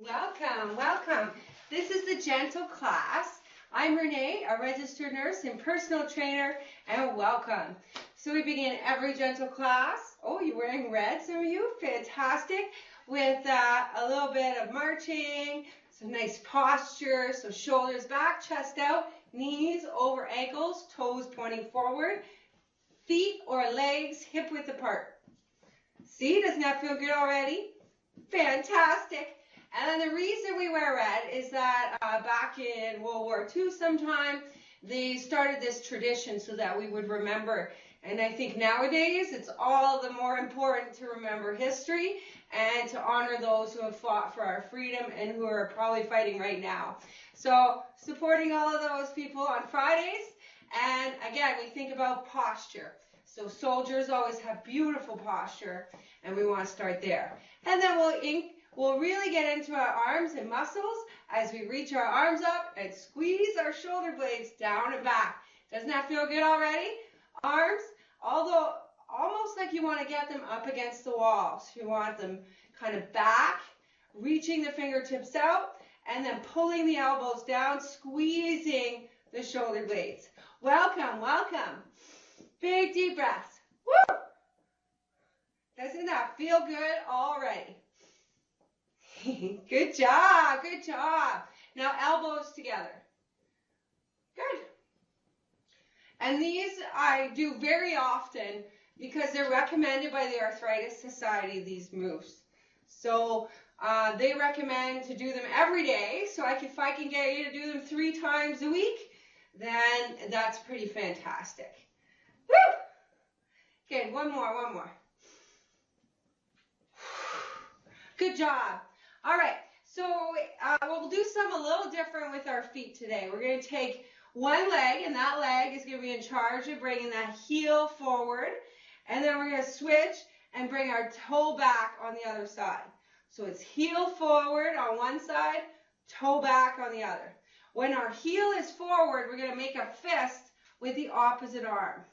Welcome, welcome. This is the Gentle class. I'm Renee, a registered nurse and personal trainer, and welcome. So we begin every Gentle class. Oh, you're wearing red, some of you? Fantastic. With a little bit of marching, some nice posture, so shoulders back, chest out, knees over ankles, toes pointing forward, feet or legs hip width apart. See, doesn't that feel good already? Fantastic. And then the reason we wear red is that back in World War II sometime, they started this tradition so that we would remember. And I think nowadays it's all the more important to remember history and to honor those who have fought for our freedom and who are probably fighting right now. So supporting all of those people on Fridays. And again, we think about posture. So soldiers always have beautiful posture, and we want to start there. And then we'll really get into our arms and muscles as we reach our arms up and squeeze our shoulder blades down and back. Doesn't that feel good already? Arms, although almost like you want to get them up against the walls. You want them kind of back, reaching the fingertips out, and then pulling the elbows down, squeezing the shoulder blades. Welcome, welcome. Big deep breaths. Woo! Doesn't that feel good already? Good job, good job. Now elbows together. Good. And these I do very often because they're recommended by the Arthritis Society, these moves. So they recommend to do them every day. So if I can get you to do them 3 times a week, then that's pretty fantastic. Woo! Good, one more. Good job. All right, so we'll do something a little different with our feet today. We're going to take one leg, and that leg is going to be in charge of bringing that heel forward. And then we're going to switch and bring our toe back on the other side. So it's heel forward on one side, toe back on the other. When our heel is forward, we're going to make a fist with the opposite arm.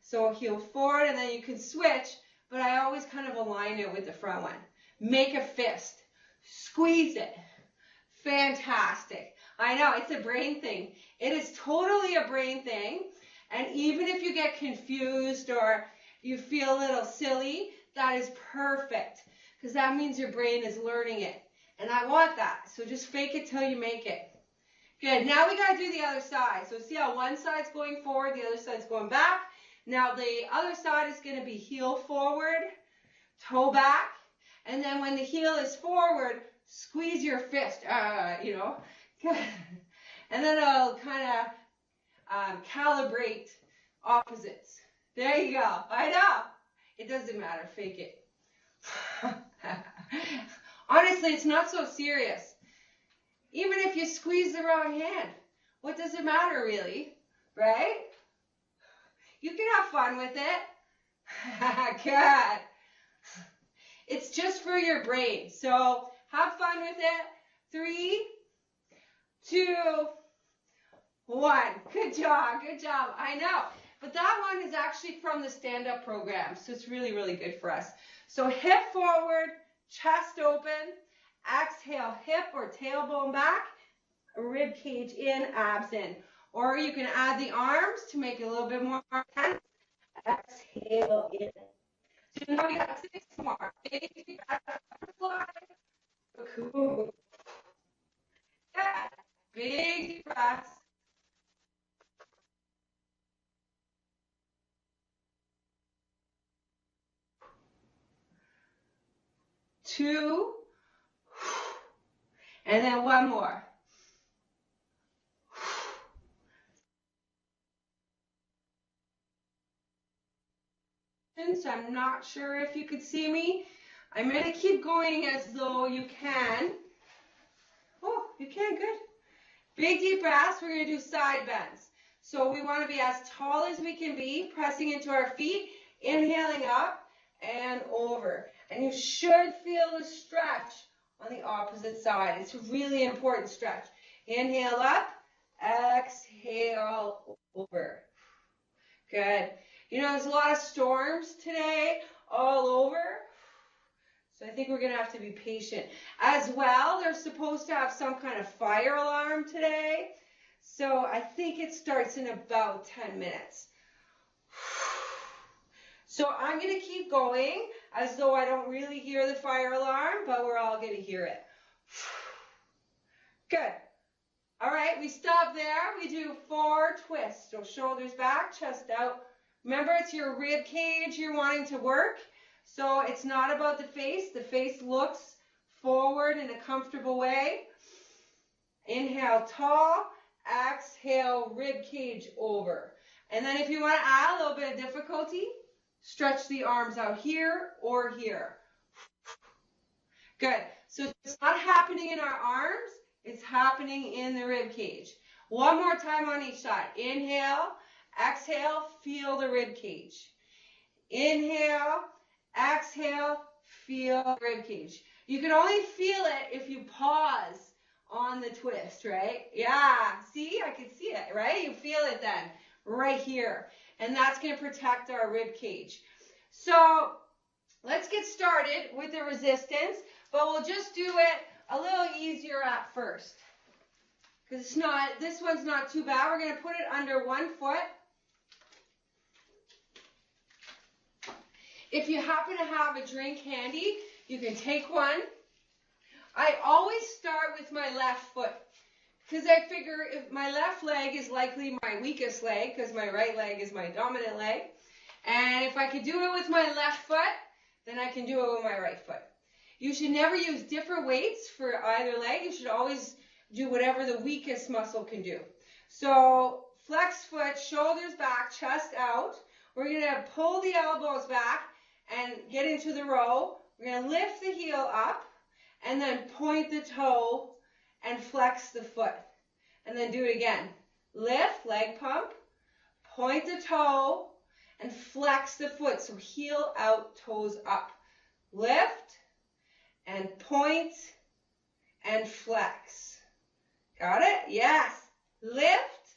So heel forward, and then you can switch, but I always kind of align it with the front one. Make a fist. Squeeze it. Fantastic. I know, it's a brain thing. It is totally a brain thing. And even if you get confused or you feel a little silly, that is perfect. Because that means your brain is learning it. And I want that. So just fake it till you make it. Good. Now we got to do the other side. So see how one side's going forward, the other side's going back. Now the other side is going to be heel forward, toe back. And then when the heel is forward, squeeze your fist, you know. And then I'll kind of calibrate opposites. There you go. I know. It doesn't matter. Fake it. Honestly, it's not so serious. Even if you squeeze the wrong hand, what does it matter really, right? You can have fun with it. Good. It's just for your brain. So have fun with it. 3, 2, 1. Good job. Good job. I know. But that one is actually from the stand-up program. So it's really, really good for us. So hip forward, chest open. Exhale, hip or tailbone back. Rib cage in, abs in. Or you can add the arms to make it a little bit more intense. Exhale in. So now we got 6 more. Big butterfly. Cool. Yeah. Big deep breaths. Two. And then one more. So I'm not sure if you could see me. I'm going to keep going as though you can. Oh, you can, good. Big deep breaths. We're going to do side bends. So we want to be as tall as we can be, pressing into our feet, inhaling up and over. And you should feel the stretch on the opposite side. It's a really important stretch. Inhale up, exhale over. Good. You know, there's a lot of storms today all over. So I think we're going to have to be patient. As well, are supposed to have some kind of fire alarm today. So I think it starts in about 10 minutes. So I'm going to keep going as though I don't really hear the fire alarm, but we're all going to hear it. Good. All right, we stop there. We do 4 twists. So shoulders back, chest out. Remember, it's your rib cage you're wanting to work. So it's not about the face. The face looks forward in a comfortable way. Inhale, tall. Exhale, rib cage over. And then if you want to add a little bit of difficulty, stretch the arms out here or here. Good. So it's not happening in our arms. It's happening in the rib cage. One more time on each side. Inhale, exhale, feel the rib cage. Inhale, exhale, feel the rib cage. You can only feel it if you pause on the twist, right? Yeah, see, I can see it, right? You feel it then, right here. And that's going to protect our rib cage. So let's get started with the resistance, but we'll just do it a little easier at first. Because it's not, this one's not too bad. We're going to put it under one foot. If you happen to have a drink handy, you can take one. I always start with my left foot because I figure if my left leg is likely my weakest leg because my right leg is my dominant leg. And if I could do it with my left foot, then I can do it with my right foot. You should never use different weights for either leg. You should always do whatever the weakest muscle can do. So flex foot, shoulders back, chest out. We're going to pull the elbows back and get into the row. We're going to lift the heel up. And then point the toe and flex the foot. And then do it again. Lift, leg pump, point the toe, and flex the foot. So heel out, toes up. Lift, and point, and flex. Got it? Yes. Lift,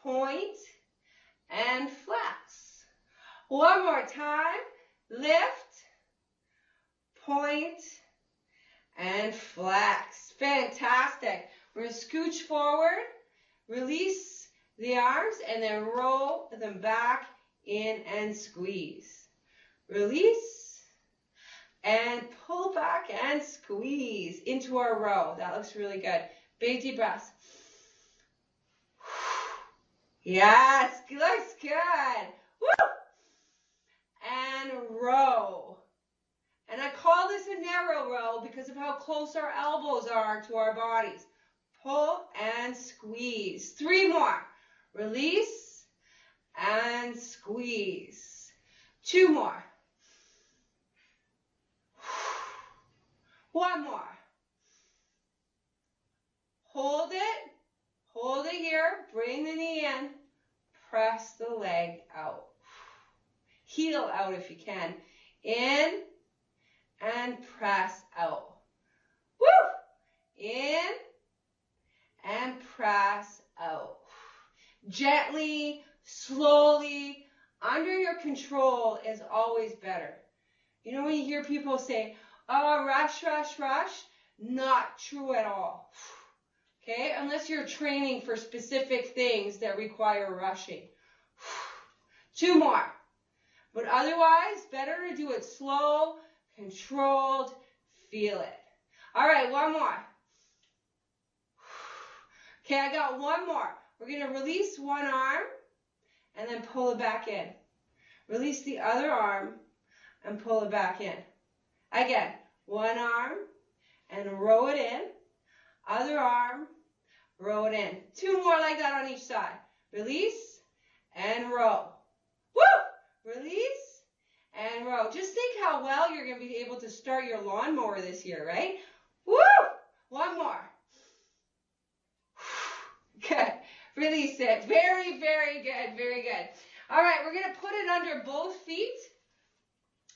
point, and flex. One more time. Lift, point, and flex. Fantastic. We're going to scooch forward, release the arms, and then roll them back in and squeeze. Release, and pull back and squeeze into our row. That looks really good. Big deep breaths. Yes, looks good. Woo! And row. And I call this a narrow row because of how close our elbows are to our bodies. Pull and squeeze. 3 more. Release and squeeze. 2 more. 1 more. Hold it. Hold it here. Bring the knee in. Press the leg out. Heel out if you can. In. And press out. Woo! In and press out. Gently, slowly, under your control is always better. You know when you hear people say, oh, rush, rush, rush? Not true at all. Okay? Unless you're training for specific things that require rushing. 2 more. But otherwise, better to do it slow, controlled, feel it. All right, 1 more. Okay, I got 1 more. We're going to release one arm and then pull it back in. Release the other arm and pull it back in. Again, one arm and row it in. Other arm, row it in. 2 more like that on each side. Release and row. Woo! Release and row. Just think how well you're going to be able to start your lawnmower this year, right? Woo! 1 more. Good. Release it. Very, very good. Very good. All right, we're going to put it under both feet,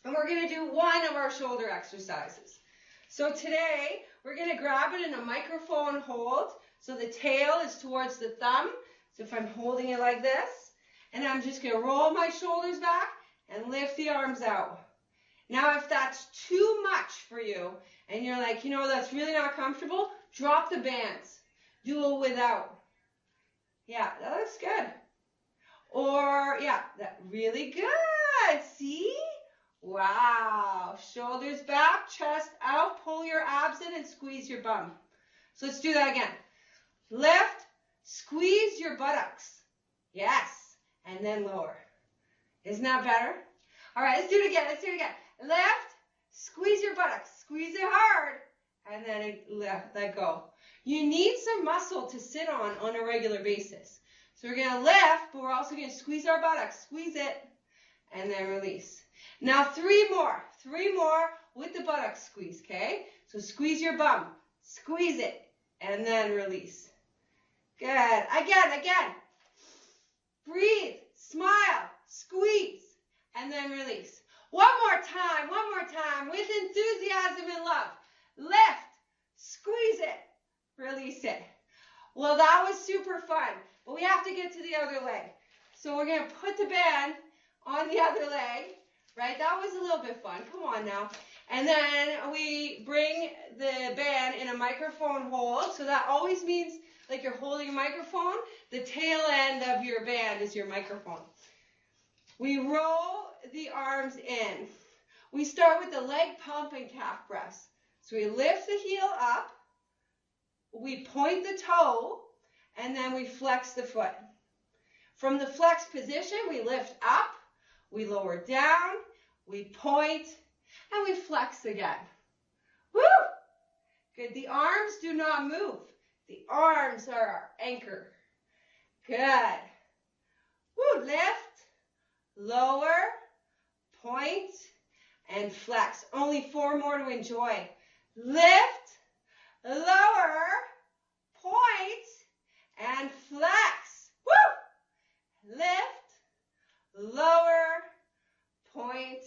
and we're going to do one of our shoulder exercises. So today, we're going to grab it in a microphone hold. So the tail is towards the thumb. So if I'm holding it like this, and I'm just going to roll my shoulders back and lift the arms out. Now, if that's too much for you and you're like, you know, that's really not comfortable, drop the bands. Do it without. Yeah, that looks good. Or, yeah, that really good. See? Wow. Shoulders back, chest out, pull your abs in and squeeze your bum. So let's do that again. Lift, squeeze your buttocks. Yes. And then lower. Isn't that better? All right, let's do it again. Let's do it again. Lift, squeeze your buttocks. Squeeze it hard. And then let go. You need some muscle to sit on a regular basis. So we're going to lift, but we're also going to squeeze our buttocks. Squeeze it, and then release. Now 3 more. 3 more with the buttocks squeeze, okay? So squeeze your bum. Squeeze it, and then release. Good. Again. Breathe, smile, squeeze, and then release. One more time, with enthusiasm and love. Lift, squeeze it, release it. Well, that was super fun, but we have to get to the other leg. So we're going to put the band on the other leg, right? That was a little bit fun. Come on now. And then we bring the band in a microphone hold. So that always means like you're holding a microphone. The tail end of your band is your microphone. We roll the arms in. We start with the leg pump and calf press. So we lift the heel up. We point the toe, and then we flex the foot. From the flex position, we lift up, we lower down, we point, and we flex again. Woo! Good. The arms do not move. The arms are our anchor. Good. Woo! Lift, lower, point, and flex. Only 4 more to enjoy. Lift, lower, point, and flex. Woo! Lift, lower, point,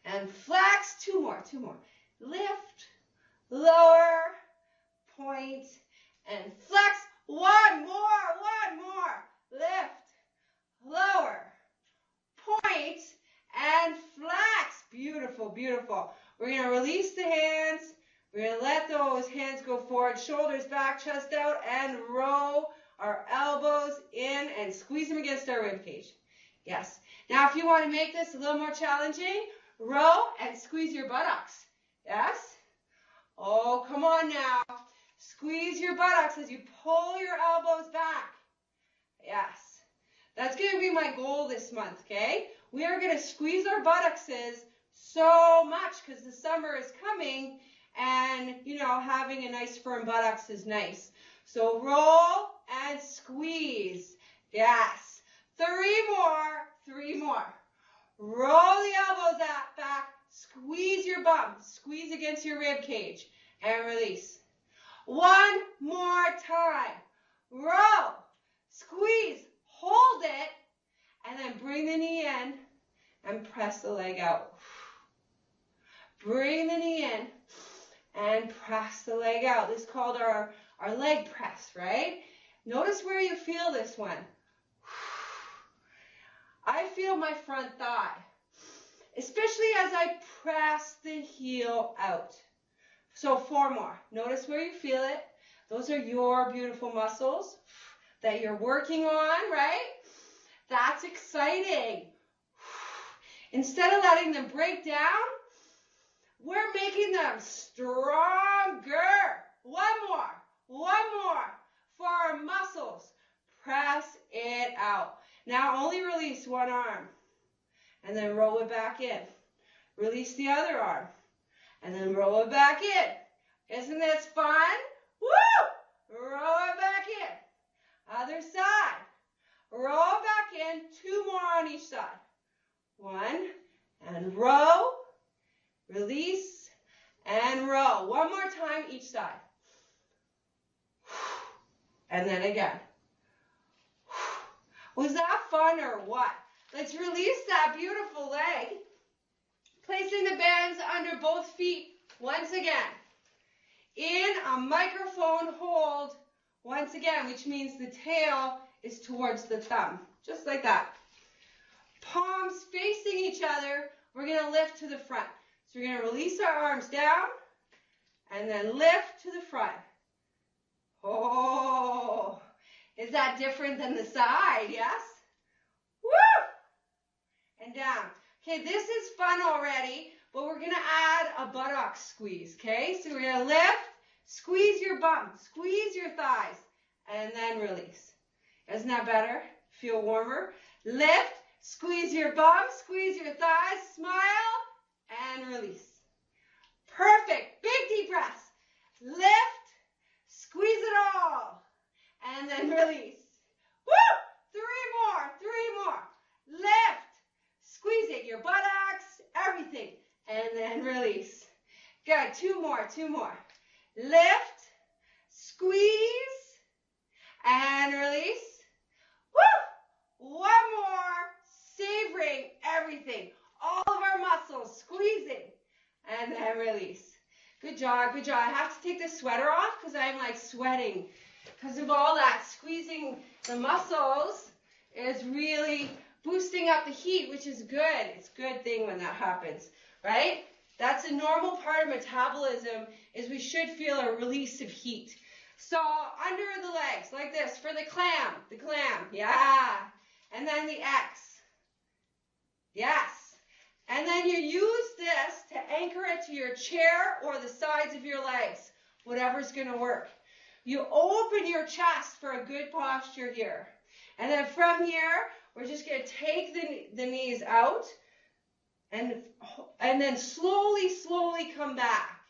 and flex. 2 more. Lift, lower, point, and flex. 1 more. Lift, lower, point, and flex. Beautiful. We're going to release the hands. We're going to let those hands go forward, shoulders back, chest out, and row our elbows in and squeeze them against our rib cage. Yes. Now, if you want to make this a little more challenging, row and squeeze your buttocks. Yes? Oh, come on now. Squeeze your buttocks as you pull your elbows back. Yes. That's going to be my goal this month, okay? We are going to squeeze our buttocks so much because the summer is coming. And, you know, having a nice firm buttocks is nice. So roll and squeeze. Yes. 3 more. Roll the elbows back. Squeeze your bum. Squeeze against your rib cage. And release. 1 more time. Roll. Squeeze. Hold it. And then bring the knee in and press the leg out. Bring the knee in. And press the leg out. This is called our leg press, right? Notice where you feel this one. I feel my front thigh, especially as I press the heel out. So 4 more. Notice where you feel it. Those are your beautiful muscles that you're working on, right? That's exciting. Instead of letting them break down, we're making them stronger. 1 more for our muscles. Press it out. Now only release one arm and then roll it back in. Release the other arm and then roll it back in. Isn't this fun? Woo! Roll it back in. Other side. Roll back in. 2 more on each side. 1 and row. Release and row. 1 more time each side. And then again. Was that fun or what? Let's release that beautiful leg. Placing the bands under both feet once again. In a microphone hold once again, which means the tail is towards the thumb. Just like that. Palms facing each other. We're going to lift to the front. So we're going to release our arms down, and then lift to the front. Oh, is that different than the side? Yes? Woo! And down. Okay, this is fun already, but we're going to add a buttocks squeeze, okay? So we're going to lift, squeeze your bum, squeeze your thighs, and then release. Isn't that better? Feel warmer? Lift, squeeze your bum, squeeze your thighs, smile, and release. Perfect. Big deep breaths. Lift, squeeze it all, and then release. Woo! Three more. Lift, squeeze it, your buttocks, everything, and then release. Good. Two more. Lift, squeeze, and release. Woo! One more. Savoring everything. All of our muscles squeezing, and then release. Good job. I have to take the sweater off because I'm like sweating because of all that. Squeezing the muscles is really boosting up the heat, which is good. It's a good thing when that happens, right? That's a normal part of metabolism, is we should feel a release of heat. So under the legs, like this, for the clam, yeah. And then the X, yes. And then you use this to anchor it to your chair or the sides of your legs, whatever's going to work. You open your chest for a good posture here. And then from here, we're just going to take the knees out and then slowly come back.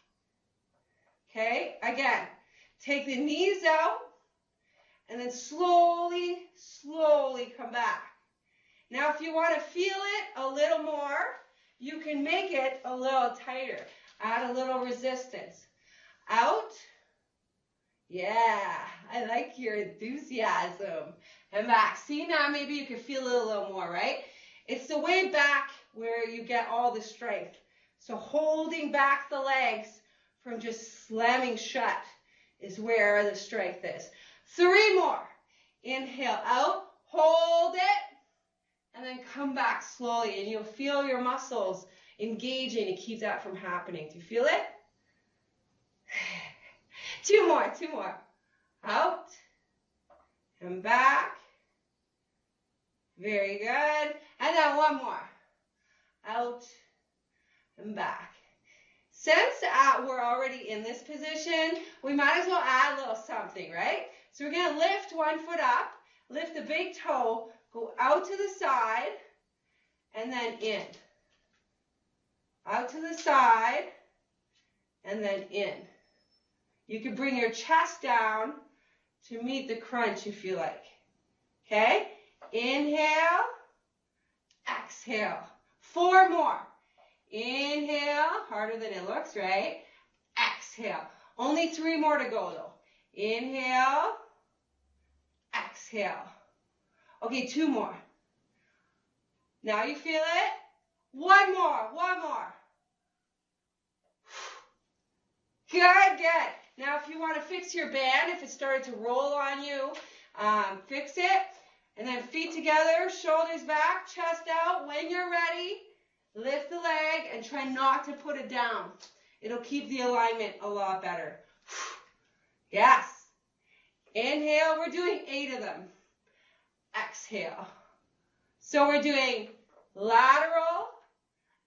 Okay? Again, take the knees out and then slowly come back. Now, if you want to feel it a little more, you can make it a little tighter. Add a little resistance. Out. Yeah, I like your enthusiasm. And back. See, now maybe you can feel it a little more, right? It's the way back where you get all the strength. So holding back the legs from just slamming shut is where the strength is. 3 more. Inhale out, hold it, and then come back slowly, and you'll feel your muscles engaging to keep that from happening. Do you feel it? 2 more. Out and back. Very good. And then 1 more. Out and back. Since we're already in this position, we might as well add a little something, right? So we're going to lift 1 foot up, lift the big toe, go out to the side, and then in. Out to the side, and then in. You can bring your chest down to meet the crunch if you like. Okay? Inhale, exhale. 4 more. Inhale, harder than it looks, right? Exhale. Only 3 more to go though. Inhale, exhale. Okay, 2 more. Now you feel it? 1 more. Good. Now if you want to fix your band, if it started to roll on you, fix it. And then feet together, shoulders back, chest out. When you're ready, lift the leg and try not to put it down. It'll keep the alignment a lot better. Yes. Inhale, we're doing 8 of them. Exhale. So we're doing lateral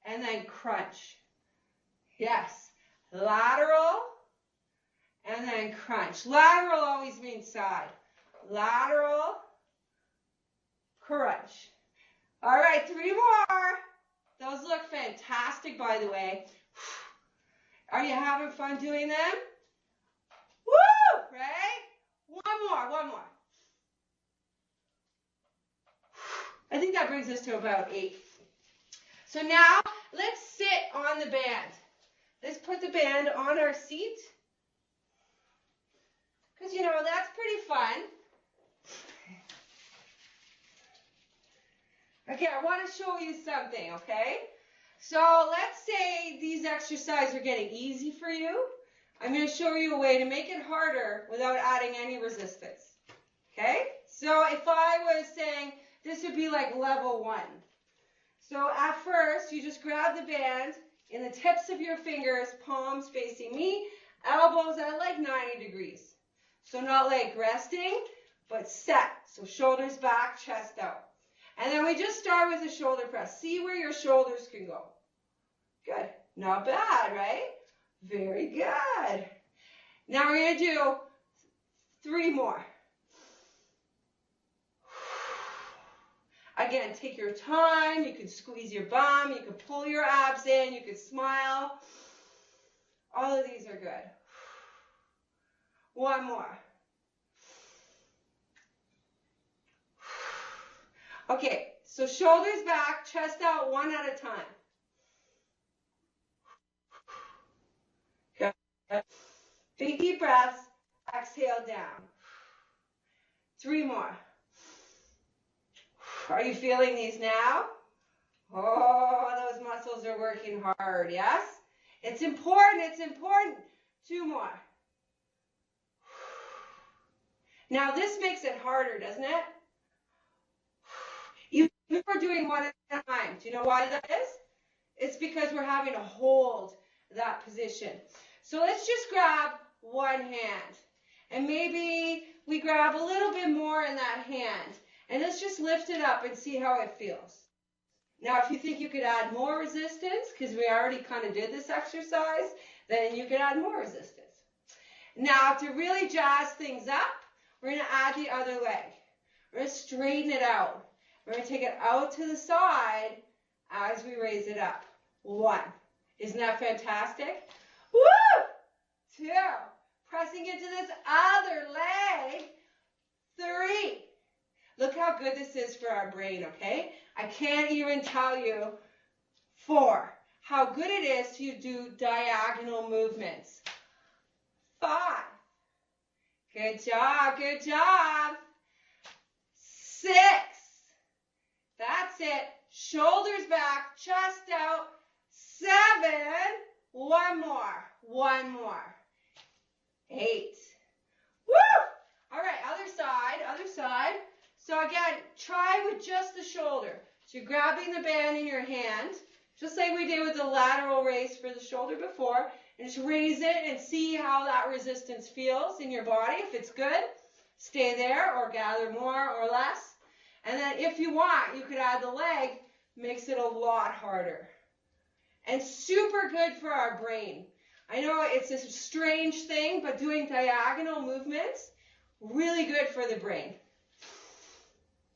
and then crunch. Yes. Lateral and then crunch. Lateral always means side. Lateral, crunch. All right, 3 more. Those look fantastic, by the way. Are you having fun doing them? Woo! Right? 1 more. I think that brings us to about 8. So now, let's sit on the band. Let's put the band on our seat. Because, you know, that's pretty fun. Okay, I want to show you something, okay? So let's say these exercises are getting easy for you. I'm going to show you a way to make it harder without adding any resistance. Okay? So if I was saying this would be like level 1. So at first, you just grab the band in the tips of your fingers, palms facing me, Elbows at like 90 degrees. So not like resting, but set. So shoulders back, chest out. And then we just start with a shoulder press. See where your shoulders can go. Good. Not bad, right? Very good. Now we're going to do 3 more. Again, take your time. You can squeeze your bum. You can pull your abs in. You can smile. All of these are good. 1 more. Okay, so shoulders back, chest out, 1 at a time. Good. Big deep breaths. Exhale down. 3 more. Are you feeling these now? Oh, those muscles are working hard, yes? It's important, it's important. 2 more. Now this makes it harder, doesn't it? Even if we're doing 1 at a time. Do you know why that is? It's because we're having to hold that position. So let's just grab 1 hand. And maybe we grab a little bit more in that hand. And let's just lift it up and see how it feels. Now, if you think you could add more resistance, because we already kind of did this exercise, then you could add more resistance. Now, to really jazz things up, we're going to add the other leg. We're going to straighten it out. We're going to take it out to the side as we raise it up. 1. Isn't that fantastic? Woo! 2. Pressing into this other leg. 3. Look how good this is for our brain, okay? I can't even tell you. 4. How good it is to do diagonal movements. 5. Good job, good job. 6. That's it. Shoulders back, chest out. 7. 1 more. 1 more. 8. Woo! All right, other side, other side. So again, try with just the shoulder. So you're grabbing the band in your hand, just like we did with the lateral raise for the shoulder before, and just raise it and see how that resistance feels in your body. If it's good, stay there or gather more or less. And then if you want, you could add the leg, makes it a lot harder. And super good for our brain. I know it's a strange thing, but doing diagonal movements, really good for the brain.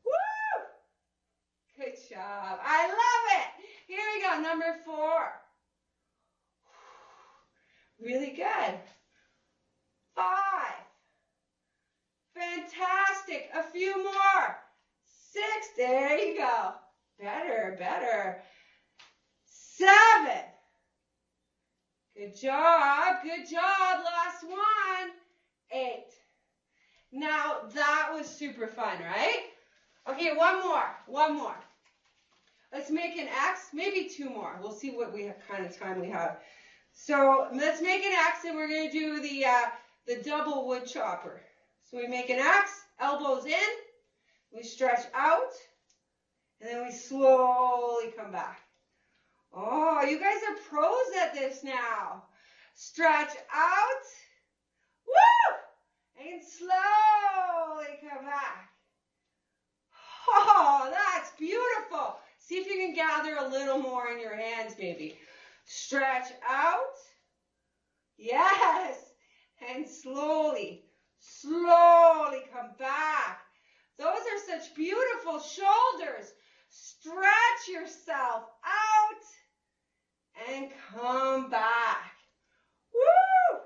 Woo! Good job. I love it. Here we go, number 4. Really good. 5. Fantastic. A few more. 6. There you go. Better, better. 7. Good job. Good job. Last one. 8. Now, that was super fun, right? Okay, 1 more. 1 more. Let's make an X, maybe 2 more. We'll see what kind of time we have. So let's make an X, and we're going to do the double wood chopper. So we make an X, elbows in, we stretch out, and then we slowly come back. Oh, you guys are pros at this now. Stretch out, woo, and slowly come back. Oh, that's beautiful. See if you can gather a little more in your hands, maybe. Stretch out. Yes. And slowly, slowly come back. Those are such beautiful shoulders. Stretch yourself out and come back. Woo!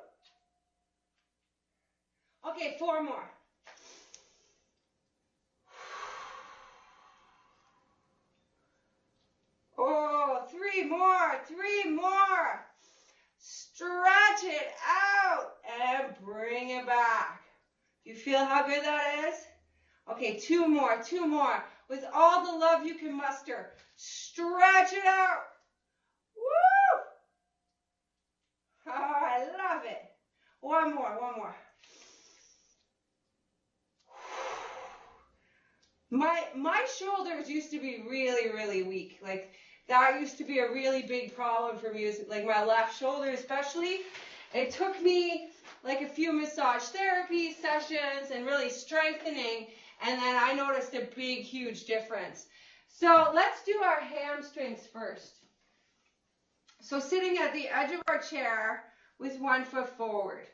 Okay, 4 more. Oh, 3 more, 3 more. Stretch it out and bring it back. Do you feel how good that is? Okay, 2 more, 2 more. With all the love you can muster. Stretch it out. Woo! Oh, I love it. 1 more, 1 more. My shoulders used to be really, really weak. Like, that used to be a really big problem for me, like my left shoulder especially. It took me like a few massage therapy sessions and really strengthening, and then I noticed a big, huge difference. So let's do our hamstrings first. So sitting at the edge of our chair with one foot forward.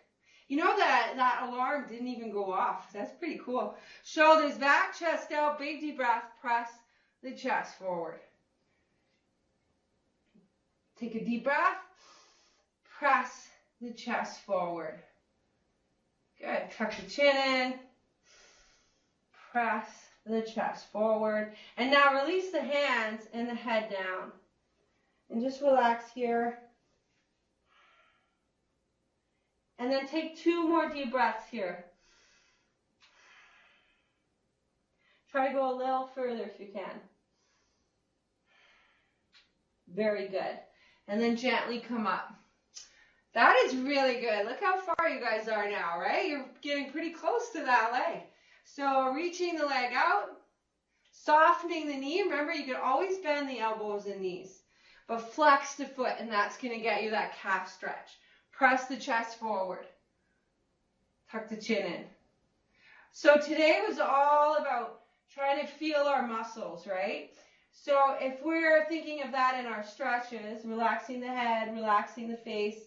You know that alarm didn't even go off. That's pretty cool. Shoulders back, chest out, big deep breath, press the chest forward. Take a deep breath, press the chest forward. Good. Tuck the chin in, press the chest forward. And now release the hands and the head down. And just relax here. And then take 2 more deep breaths here. Try to go a little further if you can. Very good. And then gently come up. That is really good. Look how far you guys are now, right? You're getting pretty close to that leg. So reaching the leg out, softening the knee. Remember, you can always bend the elbows and knees, but flex the foot, and that's going to get you that calf stretch. Press the chest forward. Tuck the chin in. So today was all about trying to feel our muscles, right? So if we're thinking of that in our stretches, relaxing the head, relaxing the face,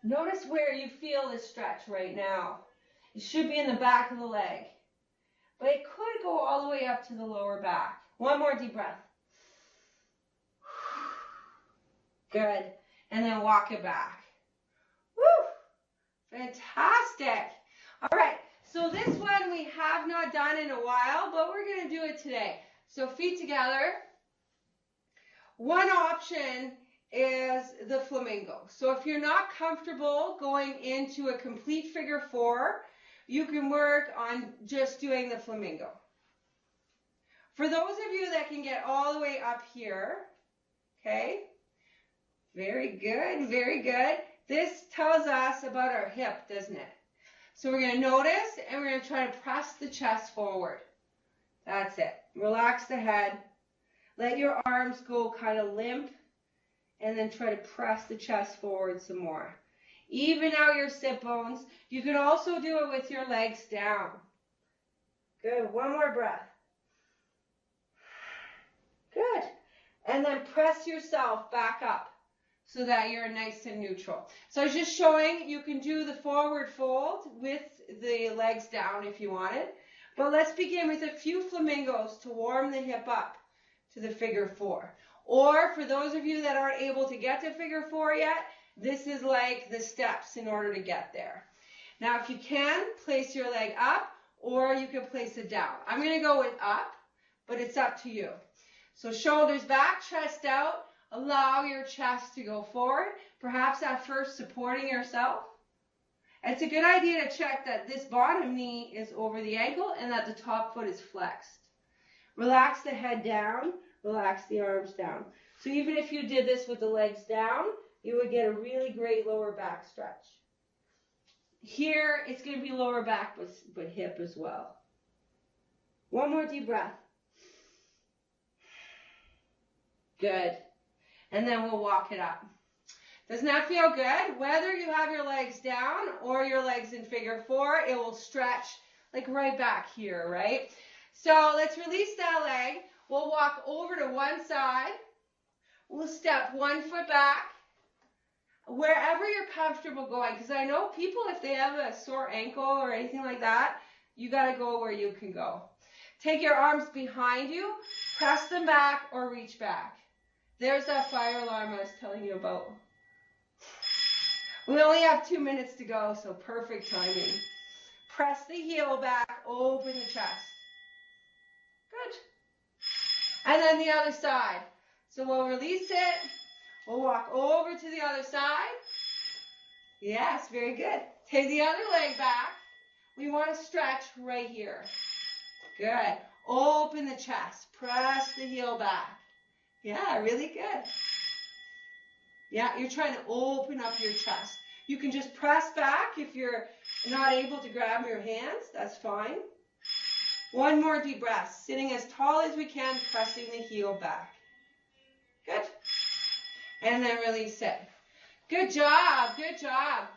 notice where you feel this stretch right now. It should be in the back of the leg, but it could go all the way up to the lower back. One more deep breath. Good. And then walk it back. Woo! Fantastic. All right. So this one we have not done in a while, but we're going to do it today. So feet together. One option is the flamingo. So if you're not comfortable going into a complete figure 4, you can work on just doing the flamingo. For those of you that can get all the way up here, okay, very good, very good. This tells us about our hip, doesn't it? So we're going to notice, and we're going to try to press the chest forward. That's it. Relax the head. Let your arms go kind of limp, and then try to press the chest forward some more. Even out your sit bones. You can also do it with your legs down. Good. One more breath. Good. And then press yourself back up so that you're nice and neutral. So I was just showing you can do the forward fold with the legs down if you wanted. But let's begin with a few flamingos to warm the hip up to the figure 4. Or for those of you that aren't able to get to figure 4 yet, this is like the steps in order to get there. Now if you can, place your leg up, or you can place it down. I'm going to go with up, but it's up to you. So shoulders back, chest out. Allow your chest to go forward, perhaps at first supporting yourself. It's a good idea to check that this bottom knee is over the ankle and that the top foot is flexed. Relax the head down, relax the arms down. So even if you did this with the legs down, you would get a really great lower back stretch. Here, it's going to be lower back, but hip as well. One more deep breath. Good. And then we'll walk it up. Doesn't that feel good? Whether you have your legs down or your legs in figure 4, it will stretch like right back here, right? So let's release that leg. We'll walk over to one side. We'll step 1 foot back. Wherever you're comfortable going, because I know people, if they have a sore ankle or anything like that, you got to go where you can go. Take your arms behind you, press them back or reach back. There's that fire alarm I was telling you about. We only have 2 minutes to go, so perfect timing. Press the heel back, open the chest. Good. And then the other side. So we'll release it. We'll walk over to the other side. Yes, very good. Take the other leg back. We want to stretch right here. Good. Open the chest. Press the heel back. Yeah, really good. Yeah, you're trying to open up your chest. You can just press back if you're not able to grab your hands. That's fine. One more deep breath. Sitting as tall as we can, pressing the heel back. Good. And then release it. Good job, good job.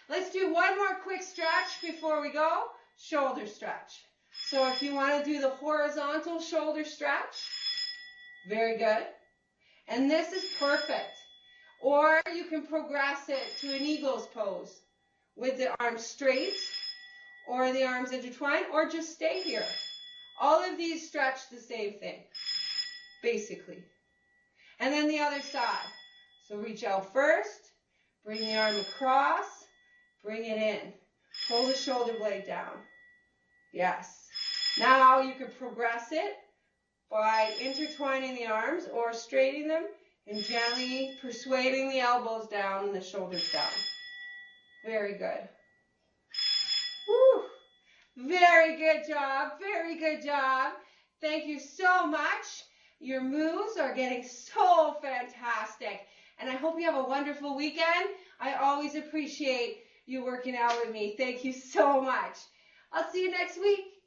Let's do one more quick stretch before we go. Shoulder stretch. So if you want to do the horizontal shoulder stretch, very good. And this is perfect. Or you can progress it to an eagle's pose with the arms straight or the arms intertwined, or just stay here. All of these stretch the same thing, basically. And then the other side. So reach out first, bring the arm across, bring it in. Pull the shoulder blade down. Yes. Now you can progress it by intertwining the arms or straightening them and gently persuading the elbows down and the shoulders down. Very good. Woo. Very good job. Very good job. Thank you so much. Your moves are getting so fantastic. And I hope you have a wonderful weekend. I always appreciate you working out with me. Thank you so much. I'll see you next week.